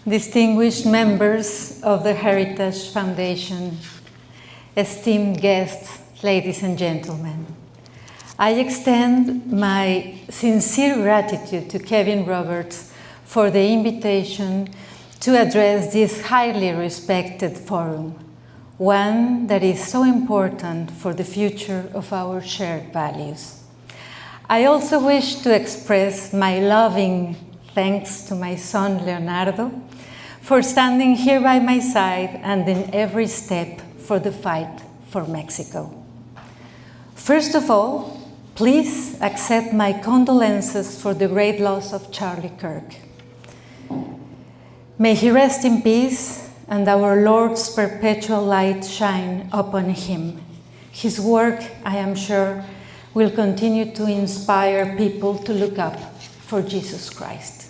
distinguished members of the Heritage Foundation, esteemed guests, ladies and gentlemen, I extend my sincere gratitude to Kevin Roberts for the invitation to address this highly respected forum, one that is so important for the future of our shared values. I also wish to express my loving thanks to my son Leonardo for standing here by my side and in every step for the fight for Mexico. First of all, please accept my condolences for the great loss of Charlie Kirk. May he rest in peace and our Lord's perpetual light shine upon him. His work, I am sure, will continue to inspire people to look up for Jesus Christ.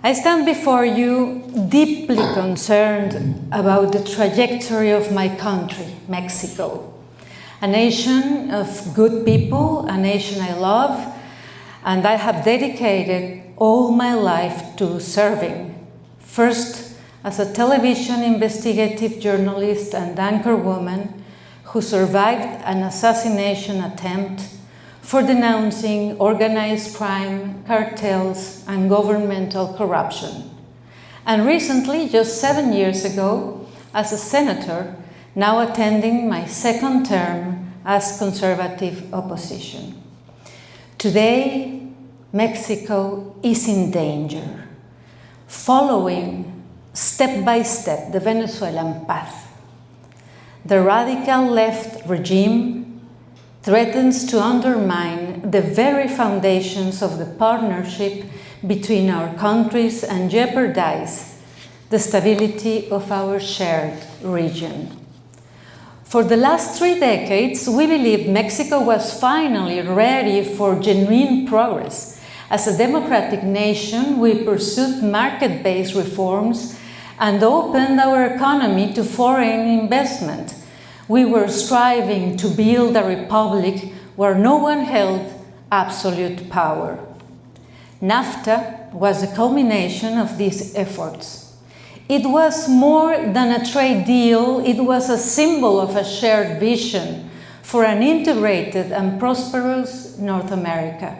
I stand before you deeply concerned about the trajectory of my country, Mexico, a nation of good people, a nation I love, and I have dedicated all my life to serving. First, as a television investigative journalist and anchorwoman who survived an assassination attempt for denouncing organized crime, cartels, and governmental corruption. And recently, just 7 years ago, as a senator, now attending my second term as conservative opposition. Today, Mexico is in danger, following step by step the Venezuelan path. The radical left regime threatens to undermine the very foundations of the partnership between our countries and jeopardize the stability of our shared region. For the last 3 decades, we believed Mexico was finally ready for genuine progress. As a democratic nation, we pursued market-based reforms and opened our economy to foreign investment. We were striving to build a republic where no one held absolute power. NAFTA was a culmination of these efforts. It was more than a trade deal, it was a symbol of a shared vision for an integrated and prosperous North America.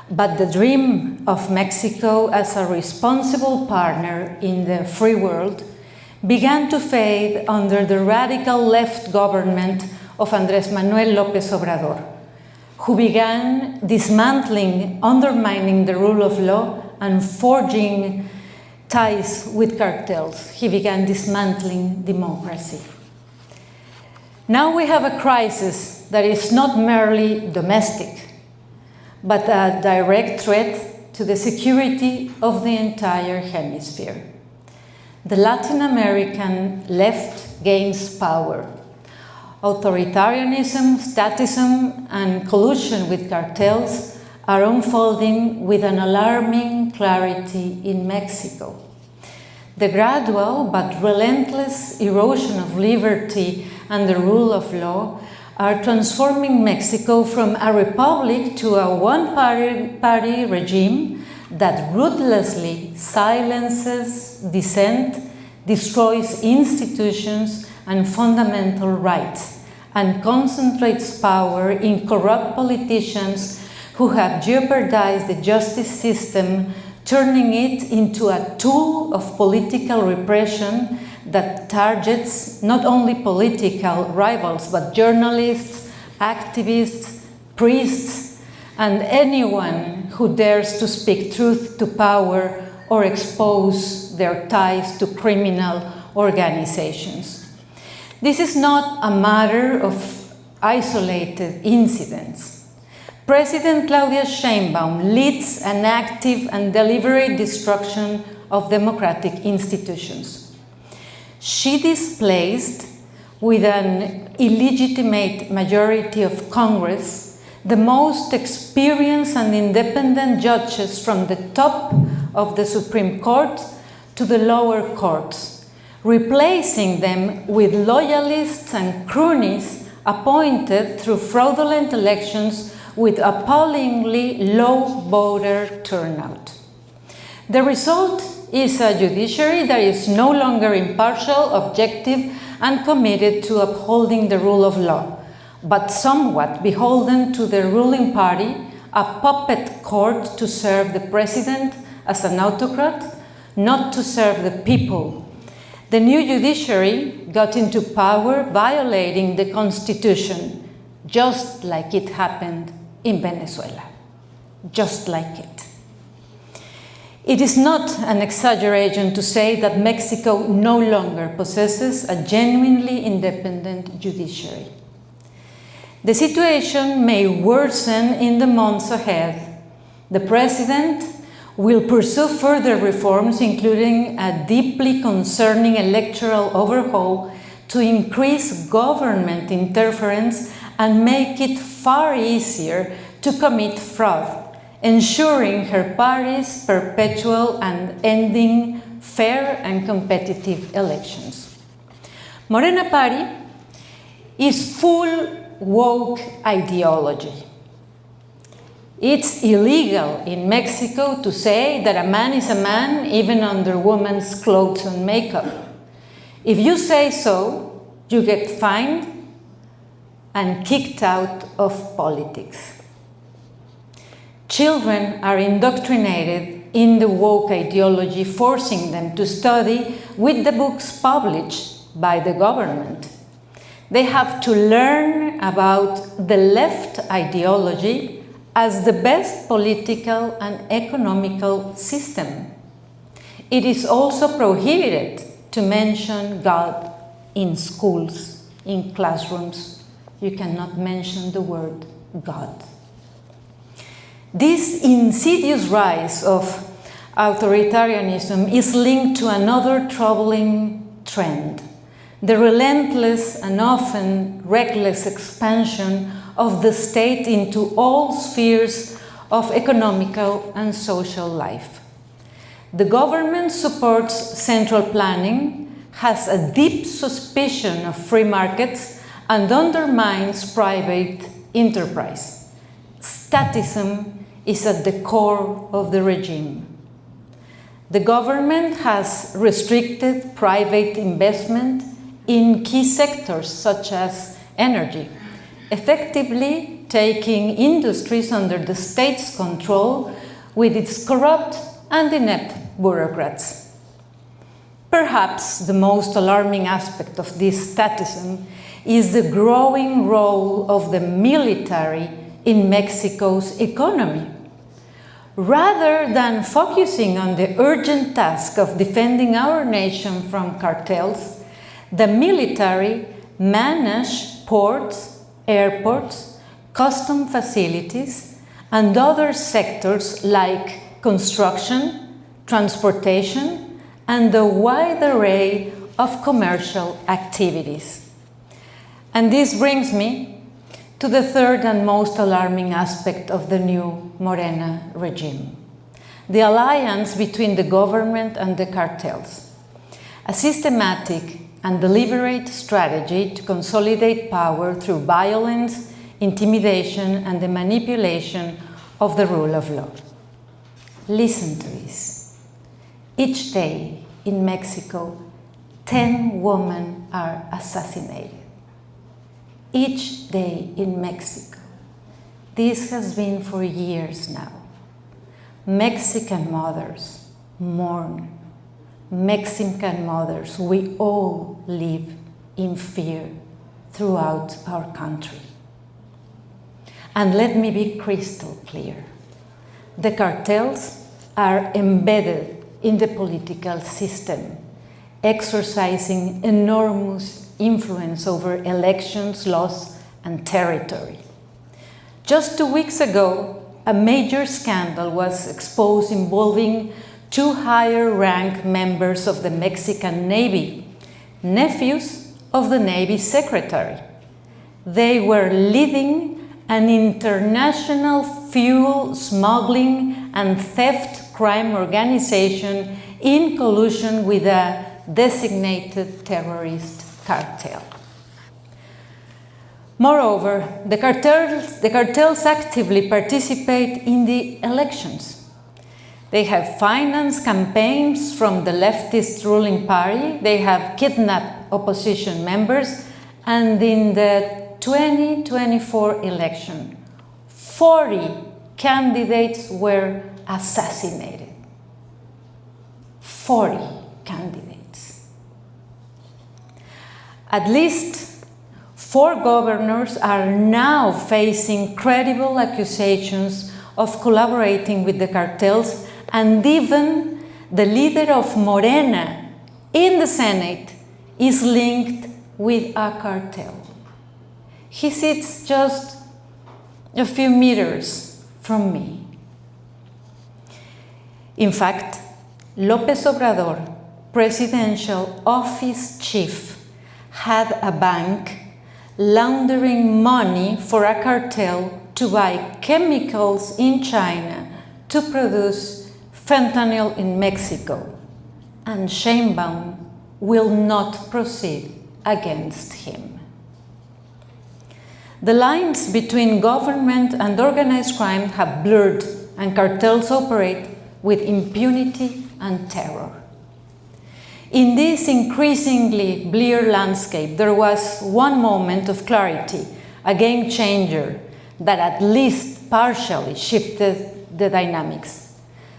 But the dream of Mexico as a responsible partner in the free world began to fade under the radical left government of Andrés Manuel López Obrador, who began dismantling, undermining the rule of law and forging ties with cartels. He began dismantling democracy. Now we have a crisis that is not merely domestic, but a direct threat to the security of the entire hemisphere. The Latin American left gains power. Authoritarianism, statism, and collusion with cartels are unfolding with an alarming clarity in Mexico. The gradual but relentless erosion of liberty and the rule of law are transforming Mexico from a republic to a one-party regime that ruthlessly silences dissent, destroys institutions and fundamental rights, and concentrates power in corrupt politicians who have jeopardized the justice system, turning it into a tool of political repression that targets not only political rivals, but journalists, activists, priests, and anyone who dares to speak truth to power or expose their ties to criminal organizations. This is not a matter of isolated incidents. President Claudia Sheinbaum leads an active and deliberate destruction of democratic institutions. She displaced, with an illegitimate majority of Congress, the most experienced and independent judges from the top of the Supreme Court to the lower courts, replacing them with loyalists and cronies appointed through fraudulent elections with appallingly low voter turnout. The result is a judiciary that is no longer impartial, objective, and committed to upholding the rule of law, but somewhat beholden to the ruling party, a puppet court to serve the president as an autocrat, not to serve the people. The new judiciary got into power violating the Constitution, just like it happened in Venezuela. Just like it. It is not an exaggeration to say that Mexico no longer possesses a genuinely independent judiciary. The situation may worsen in the months ahead. The President will pursue further reforms, including a deeply concerning electoral overhaul to increase government interference and make it far easier to commit fraud, ensuring her party's perpetual and ending fair and competitive elections. Morena Party is full woke ideology. It's illegal in Mexico to say that a man is a man even under women's clothes and makeup. If you say so, you get fined and kicked out of politics. Children are indoctrinated in the woke ideology, forcing them to study with the books published by the government. They have to learn about the left ideology as the best political and economical system. It is also prohibited to mention God in schools, in classrooms. You cannot mention the word God. This insidious rise of authoritarianism is linked to another troubling trend: the relentless and often reckless expansion of the state into all spheres of economical and social life. The government supports central planning, has a deep suspicion of free markets, and undermines private enterprise. Statism is at the core of the regime. The government has restricted private investment in key sectors such as energy, effectively taking industries under the state's control with its corrupt and inept bureaucrats. Perhaps the most alarming aspect of this statism is the growing role of the military in Mexico's economy. Rather than focusing on the urgent task of defending our nation from cartels, the military manage ports, airports, custom facilities, and other sectors like construction, transportation, and a wide array of commercial activities. And this brings me to the third and most alarming aspect of the new Morena regime: the alliance between the government and the cartels. A systematic and deliberate strategy to consolidate power through violence, intimidation, and the manipulation of the rule of law. Listen to this. Each day in Mexico, 10 women are assassinated. Each day in Mexico. This has been for years now. Mexican mothers mourn. Mexican mothers, we all live in fear throughout our country. And let me be crystal clear. The cartels are embedded in the political system, exercising enormous influence over elections, laws, and territory. Just 2 weeks ago, a major scandal was exposed involving 2 higher-ranked members of the Mexican Navy, nephews of the Navy Secretary. They were leading an international fuel smuggling and theft crime organization in collusion with a designated terrorist cartel. Moreover, the cartels actively participate in the elections. They have financed campaigns from the leftist ruling party. They have kidnapped opposition members. And in the 2024 election, 40 candidates were assassinated. 40 candidates. At least 4 governors are now facing credible accusations of collaborating with the cartels, and even the leader of Morena in the Senate is linked with a cartel. He sits just a few meters from me. In fact, López Obrador, presidential office chief, had a bank laundering money for a cartel to buy chemicals in China to produce fentanyl in Mexico, and Sheinbaum will not proceed against him. The lines between government and organized crime have blurred, and cartels operate with impunity and terror. In this increasingly blear landscape, there was one moment of clarity, a game changer that at least partially shifted the dynamics.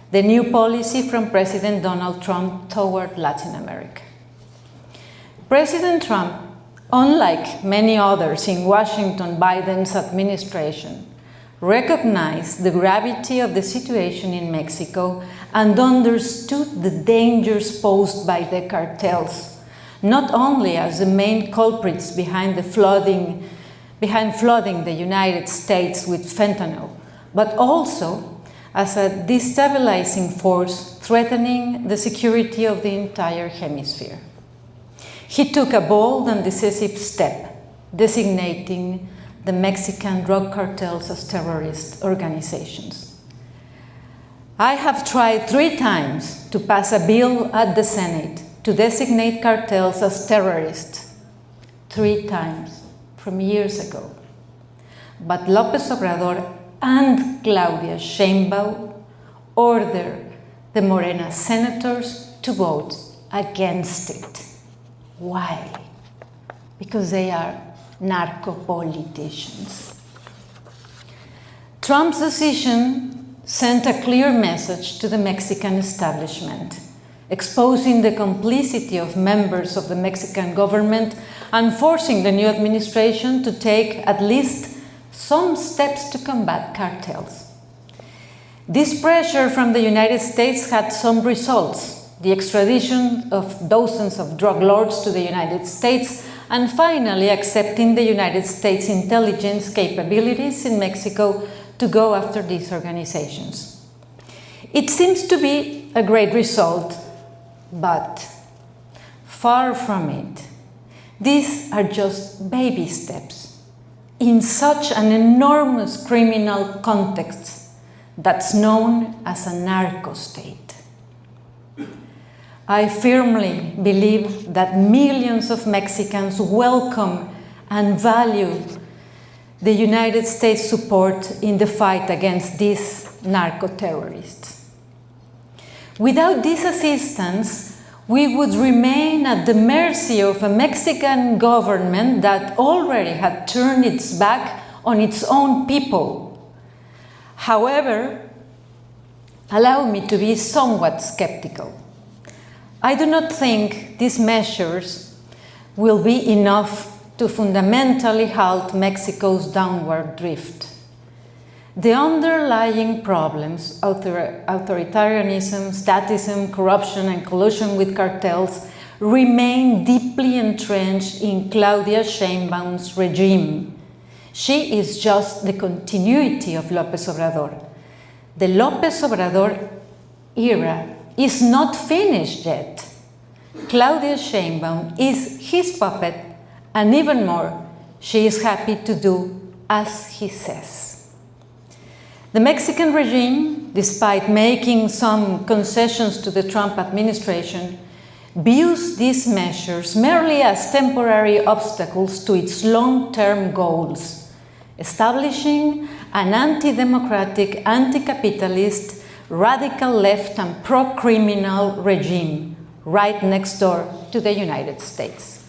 The new policy from President Donald Trump toward Latin America. President Trump, unlike many others in Washington Biden's administration, recognized the gravity of the situation in Mexico and understood the dangers posed by the cartels, not only as the main culprits behind flooding the United States with fentanyl, but also as a destabilizing force threatening the security of the entire hemisphere. He took a bold and decisive step, designating the Mexican drug cartels as terrorist organizations. I have tried 3 times to pass a bill at the Senate to designate cartels as terrorists. 3 times, from years ago. But López Obrador and Claudia Sheinbaum ordered the Morena senators to vote against it. Why? Because they are narco-politicians. Trump's decision sent a clear message to the Mexican establishment, exposing the complicity of members of the Mexican government and forcing the new administration to take at least some steps to combat cartels. This pressure from the United States had some results: the extradition of dozens of drug lords to the United States, and finally accepting the United States intelligence capabilities in Mexico to go after these organizations. It seems to be a great result, but far from it. These are just baby steps in such an enormous criminal context that's known as a narco-state. I firmly believe that millions of Mexicans welcome and value the United States support in the fight against these narco-terrorists. Without this assistance, we would remain at the mercy of a Mexican government that already had turned its back on its own people. However, allow me to be somewhat skeptical. I do not think these measures will be enough to fundamentally halt Mexico's downward drift. The underlying problems, authoritarianism, statism, corruption, and collusion with cartels, remain deeply entrenched in Claudia Sheinbaum's regime. She is just the continuity of López Obrador. The López Obrador era is not finished yet. Claudia Sheinbaum is his puppet, and even more, she is happy to do as he says. The Mexican regime, despite making some concessions to the Trump administration, views these measures merely as temporary obstacles to its long-term goals, establishing an anti-democratic, anti-capitalist radical left and pro-criminal regime right next door to the United States.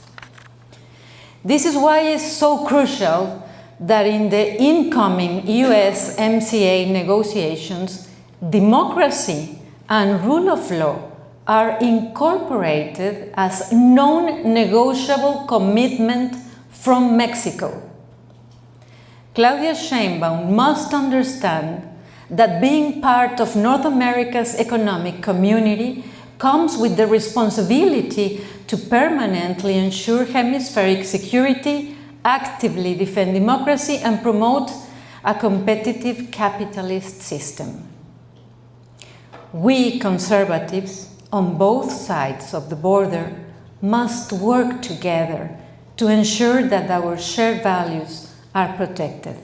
This is why it's so crucial that in the incoming US-MCA negotiations, democracy and rule of law are incorporated as non-negotiable commitment from Mexico. Claudia Sheinbaum must understand that being part of North America's economic community comes with the responsibility to permanently ensure hemispheric security, actively defend democracy, and promote a competitive capitalist system. We conservatives on both sides of the border must work together to ensure that our shared values are protected.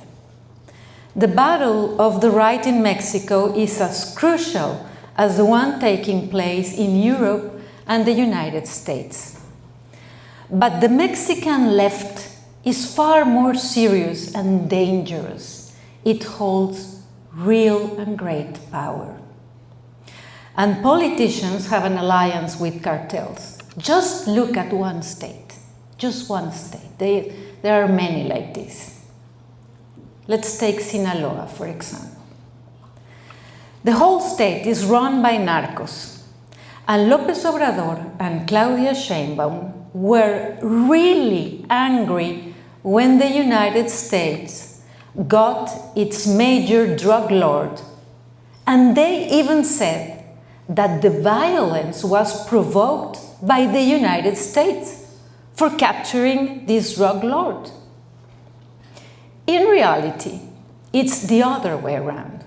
The battle of the right in Mexico is as crucial as the one taking place in Europe and the United States. But the Mexican left is far more serious and dangerous. It holds real and great power. And politicians have an alliance with cartels. Just look at one state, just one state. There are many like this. Let's take Sinaloa, for example. The whole state is run by narcos, and López Obrador and Claudia Sheinbaum were really angry when the United States got its major drug lord, and they even said that the violence was provoked by the United States for capturing this drug lord. In reality, it's the other way around.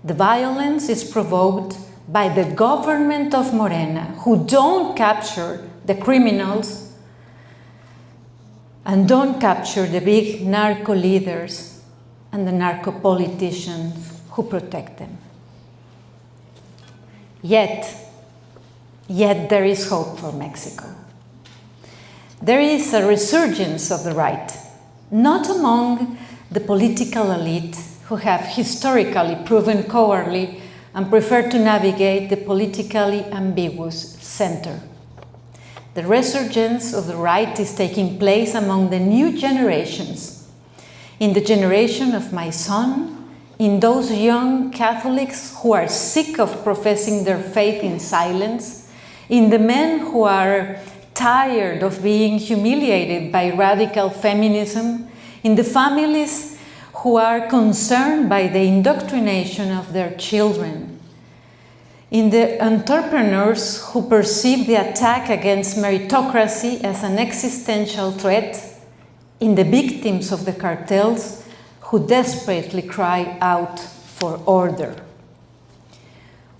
The violence is provoked by the government of Morena, who don't capture the criminals and don't capture the big narco leaders and the narco politicians who protect them. Yet there is hope for Mexico. There is a resurgence of the right, not among the political elite who have historically proven cowardly and prefer to navigate the politically ambiguous center. The resurgence of the right is taking place among the new generations, in the generation of my son, in those young Catholics who are sick of professing their faith in silence, in the men who are tired of being humiliated by radical feminism, in the families who are concerned by the indoctrination of their children, in the entrepreneurs who perceive the attack against meritocracy as an existential threat, in the victims of the cartels who desperately cry out for order.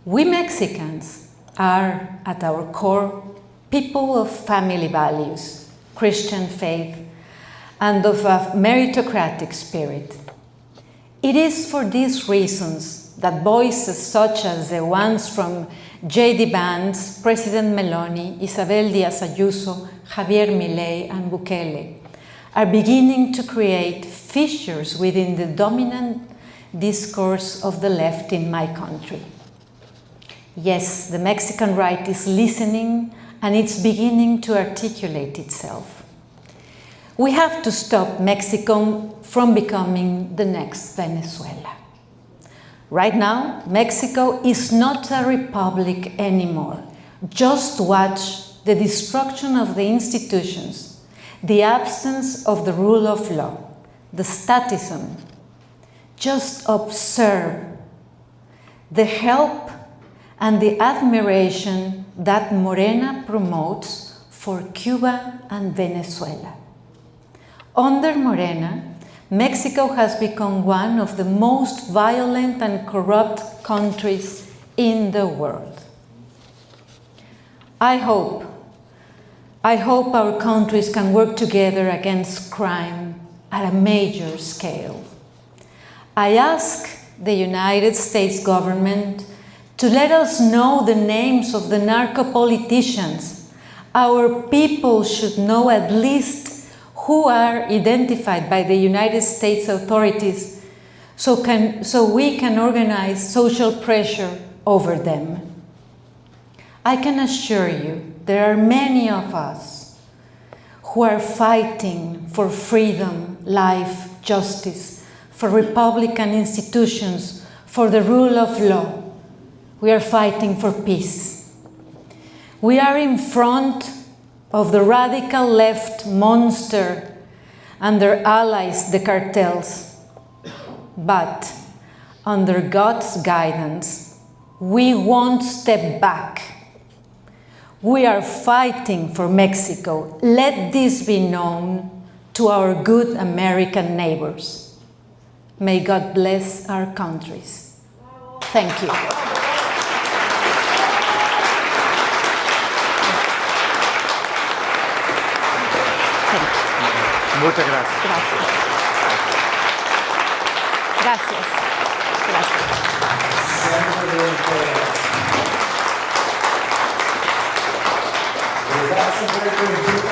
We Mexicans are, at our core, people of family values, Christian faith, and of a meritocratic spirit. It is for these reasons that voices such as the ones from J.D. Vance, President Meloni, Isabel Díaz Ayuso, Javier Milei, and Bukele are beginning to create fissures within the dominant discourse of the left in my country. Yes, the Mexican right is listening and it's beginning to articulate itself. We have to stop Mexico from becoming the next Venezuela. Right now, Mexico is not a republic anymore. Just watch the destruction of the institutions, the absence of the rule of law, the statism. Just observe the help and the admiration that Morena promotes for Cuba and Venezuela. Under Morena, Mexico has become one of the most violent and corrupt countries in the world. I hope our countries can work together against crime at a major scale. I ask the United States government to let us know the names of the narco-politicians. Our people should know at least who are identified by the United States authorities so we can organize social pressure over them. I can assure you there are many of us who are fighting for freedom, life, justice, for republican institutions, for the rule of law. We are fighting for peace. We are in front of the radical left monster and their allies, the cartels. But under God's guidance, we won't step back. We are fighting for Mexico. Let this be known to our good American neighbors. May God bless our countries. Thank you. Muchas gracias. Gracias. Gracias. Gracias. That's a very good